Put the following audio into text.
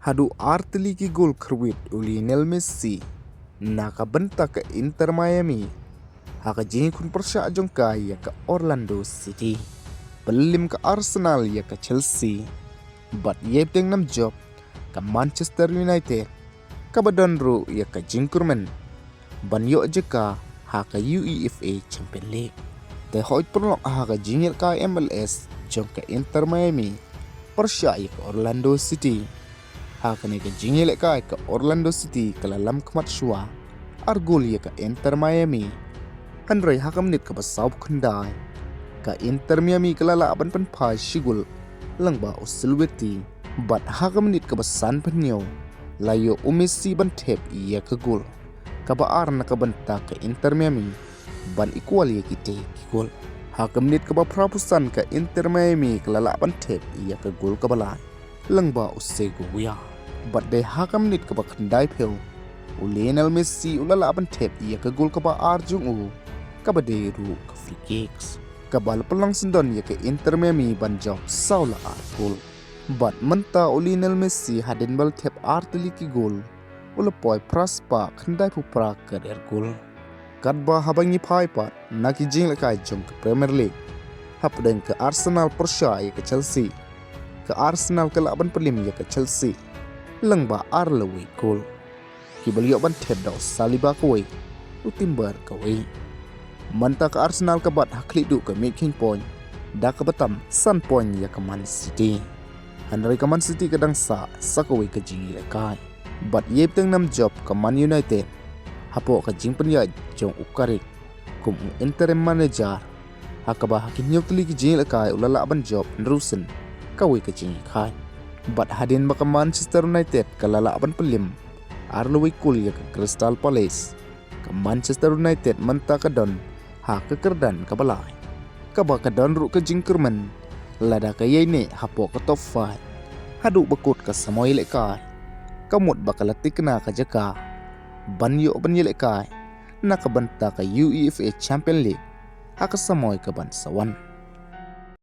Hadu artili ki gol kerwit Lionel Messi nakabenta ke Inter Miami. Haka jing kun persya jongka ya ke Orlando City. Pelim ke Arsenal ya ke Chelsea. Bat yep teng nam job ke Manchester United. Kabadonru ya ke jingkyrmen. Ban yo jeka haka UEFA Champions League. Te hoit perlok haka jingil ka MLS jongka Inter Miami. Persya ya ke Orlando City. Haka ni ke jingilehkai ke Orlando City ke lalam kemat shua argul ya ke Inter Miami. Handrai haka menit ke basau kendai ke Inter Miami ke lala aban penpai shigul langba usulweti bat haka menit ke basan penyo layo Messi ban thep ya ke gol ke baar na ke benta ke Inter Miami ban equal ya kite ki gol. Haka menit ke prapusan ke Inter Miami ke lala aban thep ya ke gol ke balai langba usego ya bat de haka menit ke bakandai pel Lionel Messi ulala ban thep ia ke gol ke ba arjung u ke baderu ke free kicks ke bal pelang sendon ia ke Inter Miami ban job saula gol bat menta Lionel Messi hadin bal thep artili ki gol ula poi praspa khandai pupra ke der gol kadba habangi phai pat naki jinglekai jong ke Premier League hapdeng ke Arsenal persya ia ke Chelsea ke Arsenal ke laban pelim ya ke Chelsea langba arlewi gol kibaliok ban thep daw saliba kawai utimbar kawai manta ke Arsenal ke bat hakli du ke making point da ke batam san point ya ke Man City handrai ke Man City ke dangsa sakawai ke jingilehkai bat yep teng nam job ke Man United hapo ke jing penya jong ukarik kum interim manager hakaba hakin nyotli ke jingilehkai ulala ban job nerusen kawai ke jingilehkai bat hadin baka Manchester United ke lala ban pelim arlewi kul ya ke Crystal Palace ke Manchester United menta ke don ha ke kerdan ke balai ke baka don ru ke jingkyrmen lada ke yene hapo ke top 5 hadu bekut ke samoy lekai kamut baka lati kena ke jeka ban yo ban yelekai nak ke benta ke UEFA Champions League ha ke samoy ke ban sawan